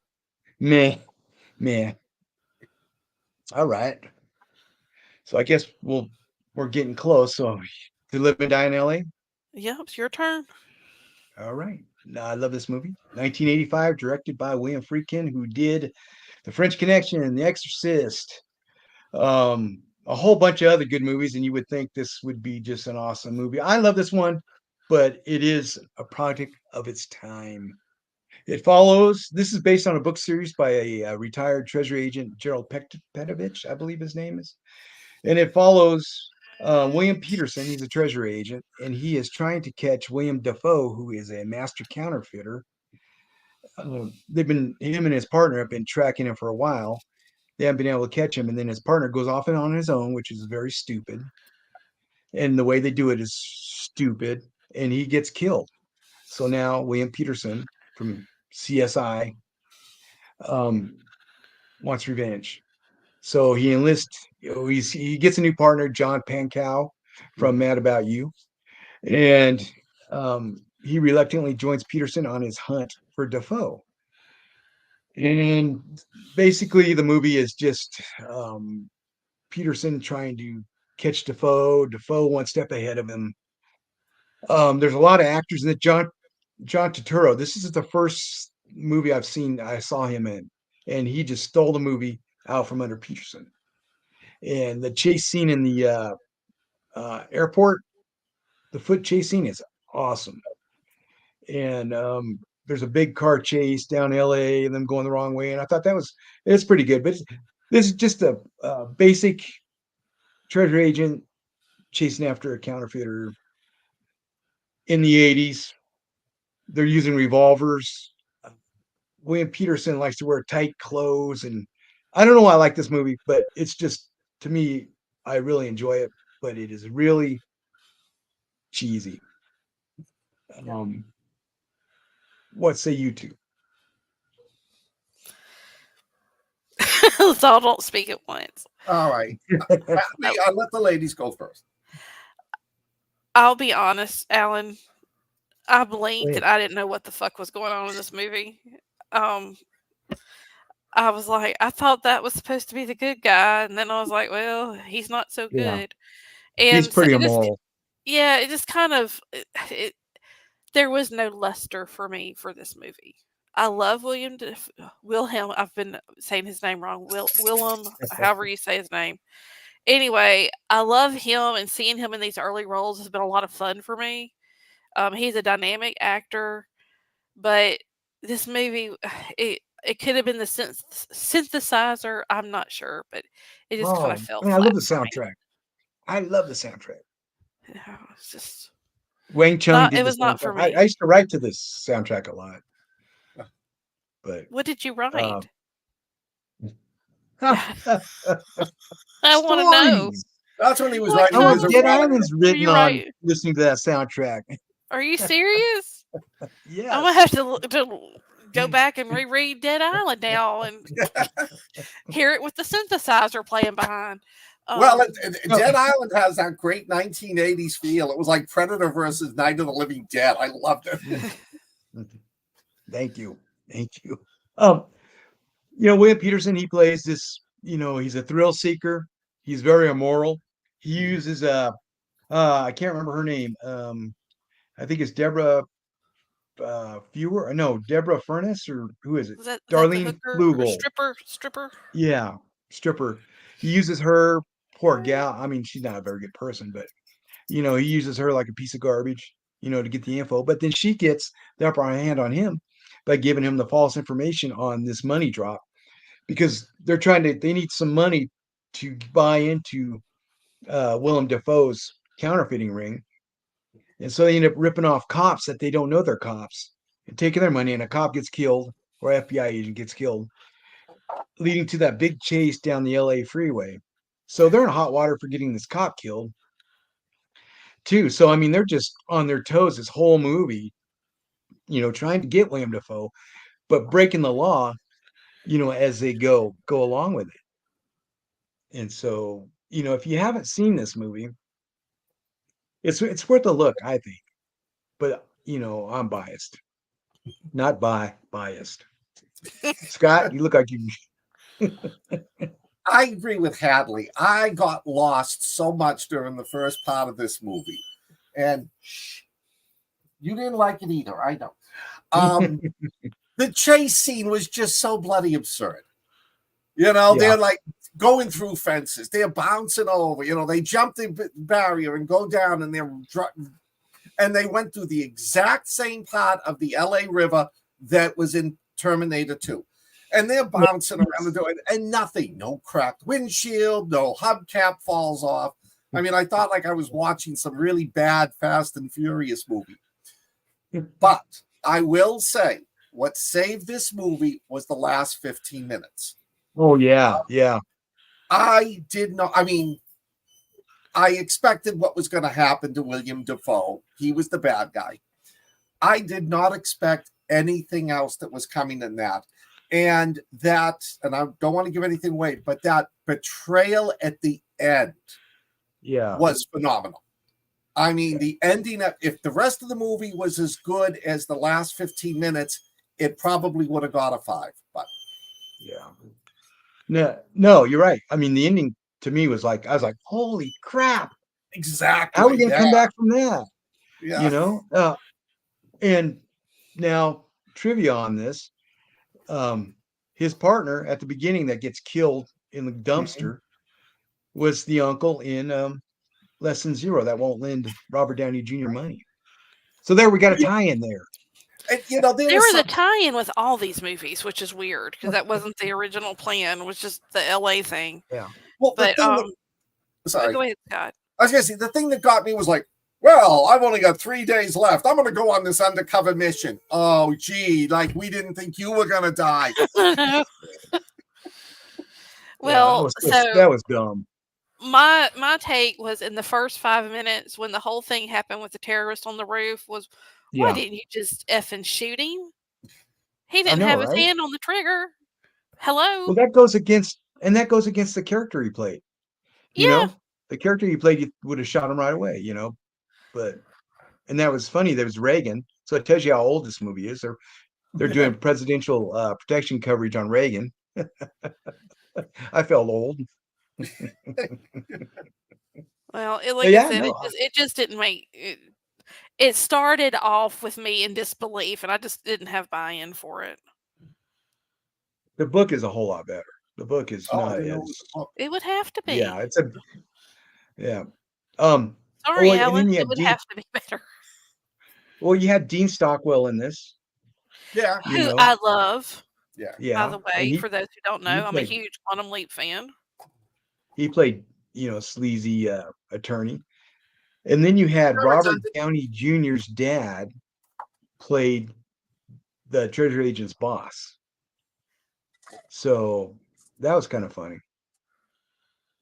All right. So I guess we're getting close. So To Live and Die in LA. Yeah, it's your turn. All right. Now, I love this movie. 1985, directed by William Friedkin, who did The French Connection, The Exorcist, a whole bunch of other good movies, and you would think this would be just an awesome movie. I love this one, but it is a product of its time. This is based on a book series by a retired treasury agent, Gerald Petovich, I believe his name is. And it follows William Peterson. He's a treasury agent, and he is trying to catch William Defoe, who is a master counterfeiter. Him and his partner have been tracking him for a while. They haven't been able to catch him, and then his partner goes off and on his own, which is very stupid. And the way they do it is stupid, and he gets killed. So now William Peterson from CSI wants revenge. So he enlists. He gets a new partner, John Pankow from Mad About You, and he reluctantly joins Peterson on his hunt for Defoe. And basically, the movie is just Peterson trying to catch Defoe. Defoe one step ahead of him. There's a lot of actors in it. John Turturro. This is the first movie I saw him in, and he just stole the movie out from under Peterson. And the chase scene in the airport, the foot chase scene is awesome. And there's a big car chase down LA and them going the wrong way. And I thought it's pretty good. But this is just a basic treasure agent chasing after a counterfeiter in the 80s. They're using revolvers. William Peterson likes to wear tight clothes. And I don't know why I like this movie, but it's just, to me, I really enjoy it. But it is really cheesy. What say you two? Let's all don't speak at once. All right. I'll let the ladies go first. I'll be honest, Alan. I blinked and I didn't know what the fuck was going on in this movie. I was like, I thought that was supposed to be the good guy, and then I was like, well, he's not so good. And he's pretty immoral. It just kind of there was no luster for me for this movie. I love Wilhelm. I've been saying his name wrong. Willem, however you say his name. Anyway, I love him, and seeing him in these early roles has been a lot of fun for me. He's a dynamic actor, but this movie, it could have been the synthesizer. I'm not sure, but it just kind of felt. I love the soundtrack. I love the soundtrack. It's just Wang Chung did it was not for me. I used to write to this soundtrack a lot. But what did you write? I want to know. That's when he was writing. Dead Island's written on listening to that soundtrack. Are you serious? Yeah. I'm gonna have to go back and reread Dead Island now and hear it with the synthesizer playing behind. Dead Island has that great 1980s feel. It was like Predator versus Night of the Living Dead. I loved it. Thank you. William Peterson, he plays this, he's a thrill seeker. He's very immoral. He uses I can't remember her name. I think it's Deborah Deborah Furness, or who is it? Darlene Flugel. Stripper. Yeah, stripper. He uses her, poor gal. I mean, she's not a very good person, but he uses her like a piece of garbage, to get the info. But then she gets the upper hand on him by giving him the false information on this money drop, because they need some money to buy into Willem Dafoe's counterfeiting ring. And so they end up ripping off cops that they don't know they're cops and taking their money, and a cop gets killed, or FBI agent gets killed, leading to that big chase down the LA freeway. So they're in hot water for getting this cop killed too. So, I mean, they're just on their toes this whole movie, trying to get William Dafoe, but breaking the law, as they go along with it. And so, if you haven't seen this movie, it's worth a look, I think. But, I'm biased. Not biased. Scott, you look like you... I agree with Hadley. I got lost so much during the first part of this movie. And you didn't like it either, I know. The chase scene was just so bloody absurd. They're like going through fences. They're bouncing over. They jump the barrier and go down, and they went through the exact same part of the LA River that was in Terminator 2. And they're bouncing around the door, and nothing, no cracked windshield, no hubcap falls off. I mean, I thought like I was watching some really bad Fast and Furious movie. But I will say, what saved this movie was the last 15 minutes. Oh, yeah. I expected what was going to happen to William Dafoe. He was the bad guy. I did not expect anything else that was coming in that. And I don't want to give anything away, but that betrayal at the end was phenomenal. I mean, the ending, if the rest of the movie was as good as the last 15 minutes, it probably would have got a 5. But no, you're right. I mean, the ending to me was like, I was like, holy crap. Exactly. How are we going to come back from that? Yeah. And now trivia on this. his partner at the beginning that gets killed in the dumpster was the uncle in Less Than Zero that won't lend Robert Downey Jr. money. So there we got a tie-in there. And, you know, There was a tie-in with all these movies, which is weird because that wasn't the original plan. It was just the LA thing. Yeah. Well, But sorry. go ahead, Scott. I was gonna say the thing that got me was like, well, I've only got 3 days left. I'm gonna go on this undercover mission. Oh, gee, like we didn't think you were gonna die. Well, that was dumb. My take was in the first 5 minutes when the whole thing happened with the terrorist on the roof was, why didn't you just effing shoot him? He didn't have his hand on the trigger. Hello. Well, that goes against the character he played. You know, the character he played, you would have shot him right away. You know, and that was funny. There was Reagan, so it tells you how old this movie is. They're doing presidential protection coverage on Reagan. I felt old. Well, it just didn't make it. It started off with me in disbelief, and I just didn't have buy-in for it. The book is a whole lot better. The book is it would have to be. Yeah, Sorry, Alan. It would have to be better. Well, you had Dean Stockwell in this. Yeah. Who I love. Yeah. By the way, for those who don't know, I'm a huge Quantum Leap fan. He played, sleazy attorney. And then you had Robert Downey Jr.'s dad played the treasury agent's boss. So that was kind of funny.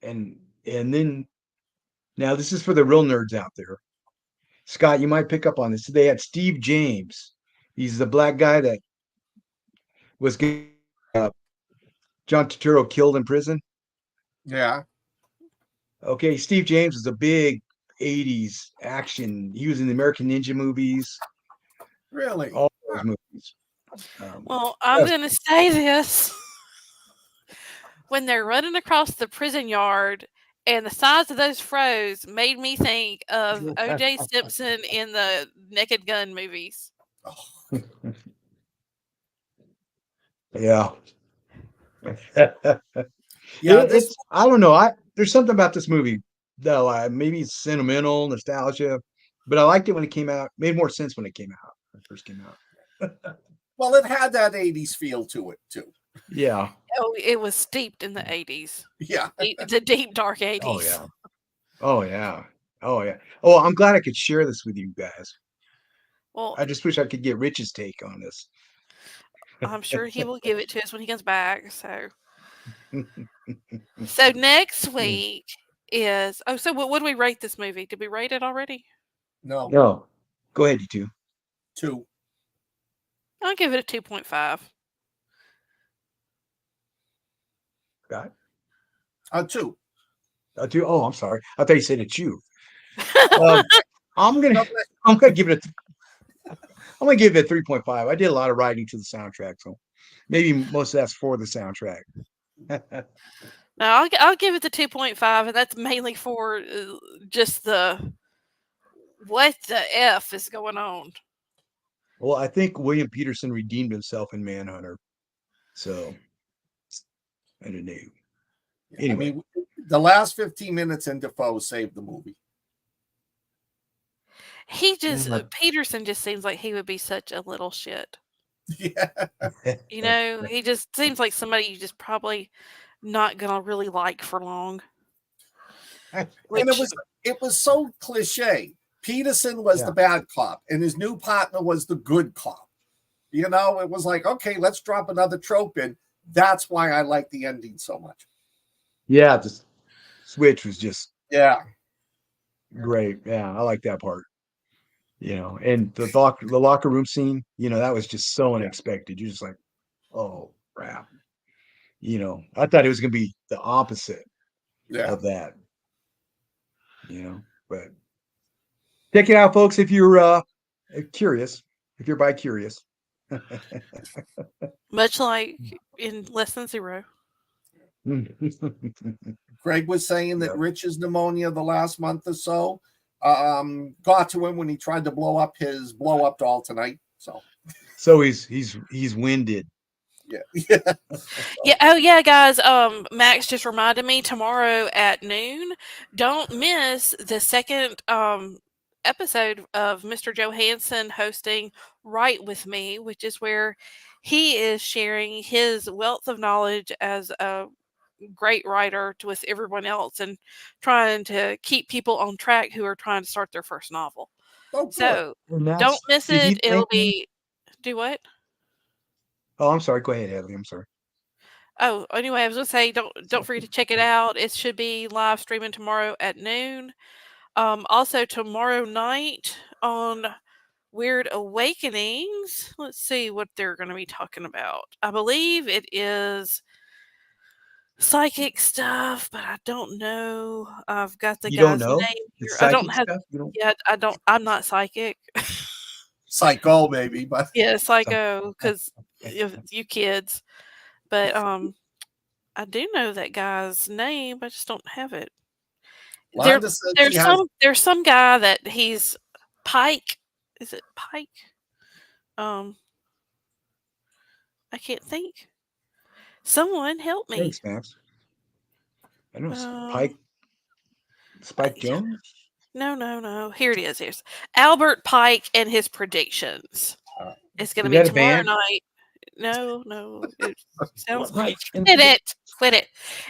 And then now this is for the real nerds out there. Scott, you might pick up on this. They had Steve James. He's the black guy that was John Turturro killed in prison. Yeah. Okay, Steve James was a big 80s action. He was in the American Ninja movies. Really? All those movies. Well, I'm going to say this. When they're running across the prison yard and the size of those froze made me think of O.J. Simpson in the Naked Gun movies. Oh. Yeah. It's I don't know. There's something about this movie that maybe it's sentimental, nostalgia, but I liked it when it came out. It made more sense when it first came out. Well, it had that 80s feel to it too. Yeah. Oh, it was steeped in the 80s. Yeah. The deep, dark 80s. Oh, yeah. Oh, yeah. Oh, yeah. Oh, I'm glad I could share this with you guys. Well, I just wish I could get Rich's take on this. I'm sure he will give it to us when he comes back. So next week is so what would we rate this movie? Did we rate it already? No. Go ahead, you two. 2. I'll give it a 2.5. Got 2. 2. Oh, I'm sorry. I thought you said a chew. I'm gonna give it I'm gonna give it a 3.5. I did a lot of writing to the soundtrack, so maybe most of that's for the soundtrack. No, I'll give it the 2.5, and that's mainly for just what the F is going on. Well, I think William Peterson redeemed himself in Manhunter, so I don't know. Anyway, I mean, the last 15 minutes in Defoe saved the movie. Peterson just seems like he would be such a little shit. Yeah. He just seems like somebody you just probably not gonna really like for long. And it was so cliche. Peterson was the bad cop, and his new partner was the good cop. It was like, okay, let's drop another trope in. That's why I like the ending so much. Yeah, the switch was just great. Yeah, I like that part. And the locker room scene, that was just so unexpected. You're just like, oh crap. I thought it was gonna be the opposite of that. But check it out, folks, if you're curious, if you're bi-curious. Much like in Less Than Zero. Greg was saying that Rich's pneumonia the last month or so got to him when he tried to blow up his blow-up doll tonight. So he's winded. Yeah. Yeah. Oh, yeah, guys. Max just reminded me tomorrow at noon. Don't miss the second episode of Mr. Johansson hosting Write with Me, which is where he is sharing his wealth of knowledge as a great writer with everyone else and trying to keep people on track who are trying to start their first novel. Oh, good. So And don't miss did he it. It'll thank me? be do what? Oh, I'm sorry. Go ahead, Hadley. I'm sorry. Oh, anyway, I was gonna say don't forget to check it out. It should be live streaming tomorrow at noon. Also tomorrow night on Weird Awakenings. Let's see what they're going to be talking about. I believe it is psychic stuff, but I don't know. I've got the You don't guy's know? name It's here. I don't psychic have. stuff? You don't Yeah, I don't. I'm not psychic. Psycho, maybe, but Yeah, psycho, because you kids. But I do know that guy's name. I just don't have it. There, Londa said she has. there's some guy that he's Pike. Is it Pike? Um, I can't think. Someone help me. Thanks, Max. I know Spike Yeah. Jones? No. Here it is. Here's Albert Pike and his predictions. It's going to Is be that a tomorrow band? night. No. It sounds Right. Quit it.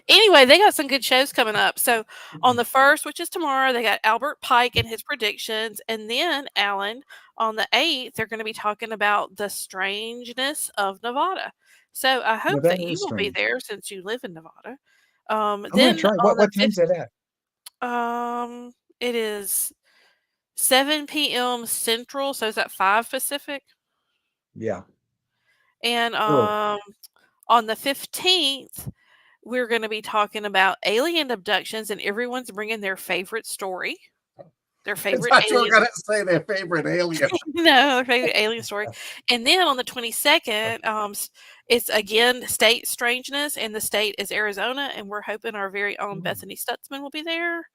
Anyway, they got some good shows coming up. So on the 1st, which is tomorrow, they got Albert Pike and his predictions. And then, Alan, on the 8th, they're going to be talking about the strangeness of Nevada. So I hope that that you is will be strange. there since you live in Nevada. I'm going Then to try. on What the time's that at? it is 7 p.m. Central. So is that 5 Pacific? Yeah. And Oh. on the 15th, we're going to be talking about alien abductions, and everyone's bringing their favorite story, their favorite I thought you were alien. going to say their favorite alien. No, their favorite alien story. And then on the 22nd, it's again state strangeness, and the state is Arizona, and we're hoping our very own Bethany Stutzman will be there.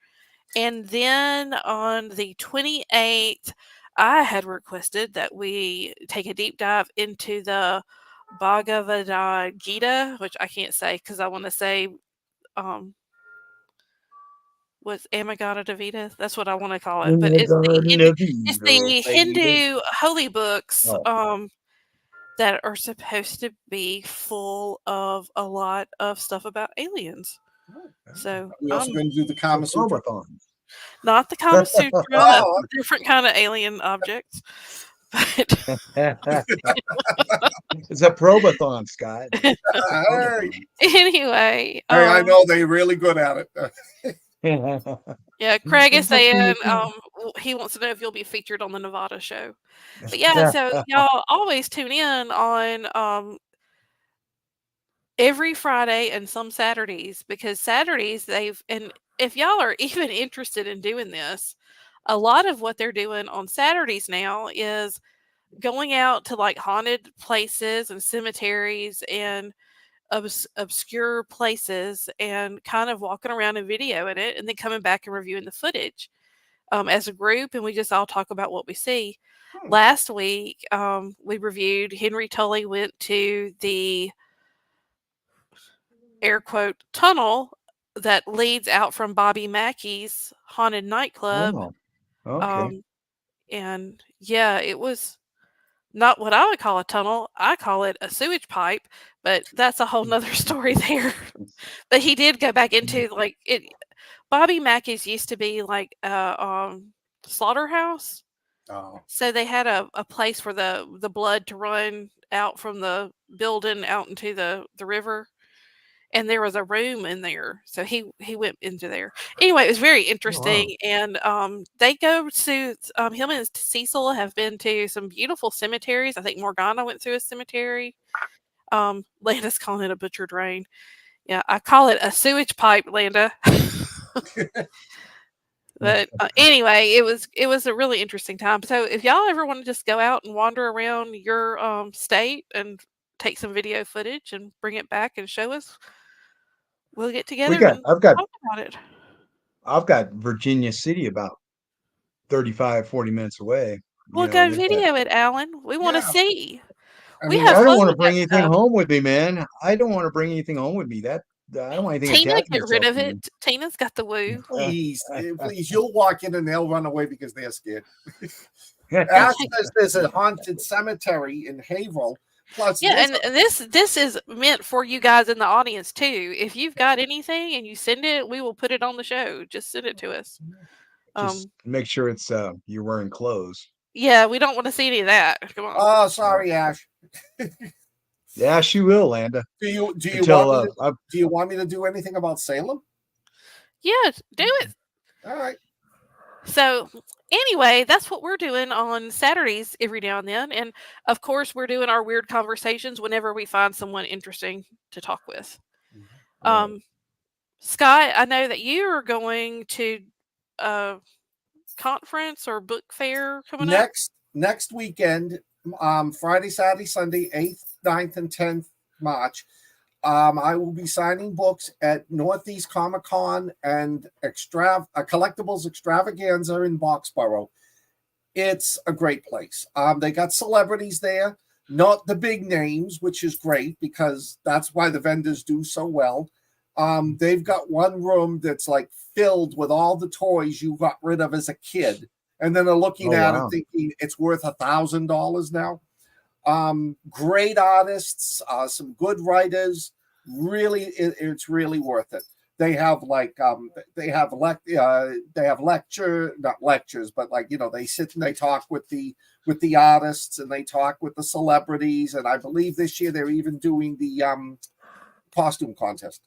And then on the 28th, I had requested that we take a deep dive into the Bhagavad Gita, which I can't say because I want to say, was Amagata Davida? That's what I want to call it. But it's the Hindu holy books that are supposed to be full of a lot of stuff about aliens. So we also going to do the Kama Sutra. Not the Kama Sutra, different kind of alien objects. But it's a probathon, Scott. Anyway, I know they're really good at it. Yeah, Craig is saying he wants to know if you'll be featured on the Nevada show. But yeah, so y'all always tune in on every Friday and some Saturdays, because Saturdays and if y'all are even interested in doing this, a lot of what they're doing on Saturdays now is going out to like haunted places and cemeteries and obscure places and kind of walking around and videoing it and then coming back and reviewing the footage as a group, and we just all talk about what we see. Last week we reviewed Henry Tully went to the air quote tunnel that leads out from Bobby Mackey's haunted nightclub. Okay. And yeah, it was not what I would call a tunnel. I call it a sewage pipe, but that's a whole nother story there. But he did go back into like it. Bobby Mackey's used to be like a slaughterhouse. Oh. So they had a place for the blood to run out from the building out into the river. And there was a room in there. So he went into there. Anyway, it was very interesting. And they go to, him and Cecil have been to some beautiful cemeteries. I think Morgana went through a cemetery. Landa's calling it a butcher drain. Yeah, I call it a sewage pipe, Landa. But anyway, it was a really interesting time. So if y'all ever want to just go out and wander around your state and take some video footage and bring it back and show us, we'll get together and talk about it. I've got Virginia City about 35, 40 minutes away. Well, go video it, Alan. We want to see. We mean, have I don't fun want to with bring that anything stuff. home with me, man. I don't want to bring anything home with me. That I don't want anything Tina, attached get rid myself of to me. it. Tina's got the woo. Please, please, you'll walk in and they'll run away because they're scared. Ash says there's a haunted cemetery in Haverhill. Plus, Yeah, and this is meant for you guys in the audience too. If you've got anything and you send it, we will put it on the show. Just send it to us. Just make sure it's you're wearing clothes. Yeah, we don't want to see any of that. Come on. Oh, sorry, Ash. Yeah, she will, Landa. Do you Until, want me to do anything about Salem? Yeah, do it. All right. So anyway, that's what we're doing on Saturdays every now and then. And of course, we're doing our weird conversations whenever we find someone interesting to talk with. Scott, I know that you are going to a conference or book fair coming up. Next weekend, Friday, Saturday, Sunday, 8th, 9th, and 10th March. I will be signing books at Northeast Comic Con and Collectibles Extravaganza in Boxborough. It's a great place. They got celebrities there, not the big names, which is great because that's why the vendors do so well. They've got one room that's like filled with all the toys you got rid of as a kid, and then they're looking at it thinking it's worth $1,000 now. Great artists, some good writers. Really, it's really worth it. They have not lectures, but they sit and they talk with the artists and they talk with the celebrities. And I believe this year they're even doing the costume contest.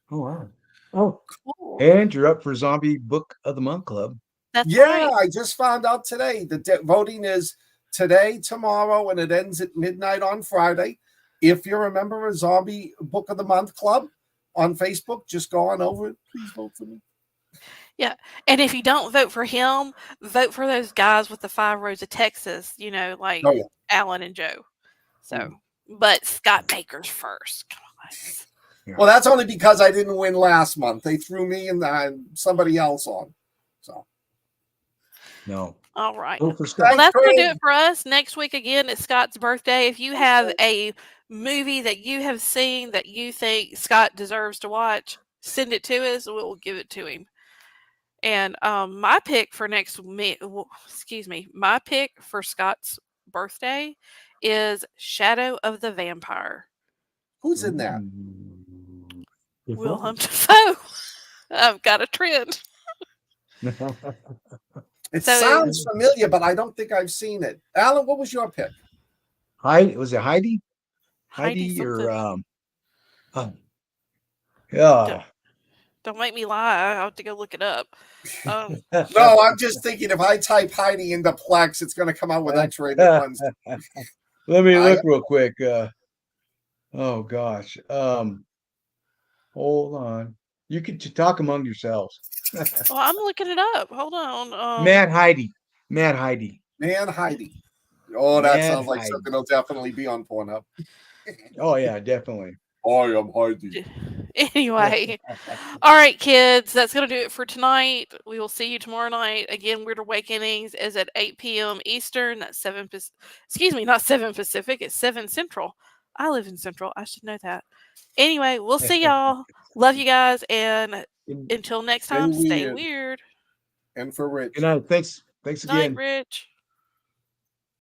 Oh wow! Oh, Cool. and you're up for Zombie Book of the Month Club. That's right. I just found out today. The voting is today, tomorrow, and it ends at midnight on Friday. If you're a member of Zombie Book of the Month Club on Facebook, just go on over. Please vote for me. Yeah, and if you don't vote for him, vote for those guys with the 5 rows of Texas. Like Allen and Joe. So, but Scott Baker's first. Come on. Well, that's only because I didn't win last month. They threw me and somebody else on. So. No. All right. Well, that's going to do it for us. Next week, again, it's Scott's birthday. If you have a movie that you have seen that you think Scott deserves to watch, send it to us and we'll give it to him. And my pick for my pick for Scott's birthday is Shadow of the Vampire. Who's in that? Willem Dafoe. I've got a trend. It sounds familiar, but I don't think I've seen it. Alan, what was your pick? Was it Heidi? Heidi or yeah. Don't make me lie. I'll have to go look it up. No, I'm just thinking if I type Heidi into Plex, it's going to come out with X-rated ones. Let me look real quick. Oh gosh. Hold on. You can talk among yourselves. Well, I'm looking it up. Hold on. Mad Heidi. Man Heidi. Oh, that sounds like something that'll definitely be on Pornhub. Oh yeah, definitely. I am Heidi. Anyway, all right, kids, that's going to do it for tonight. We will see you tomorrow night. Again, Weird Awakenings is at 8 p.m. Eastern. That's not 7 Pacific. It's 7 Central. I live in Central. I should know that. Anyway, we'll see y'all. Love you guys. And until next time, stay weird. And for Rich. Good night. Thanks again. Night, Rich.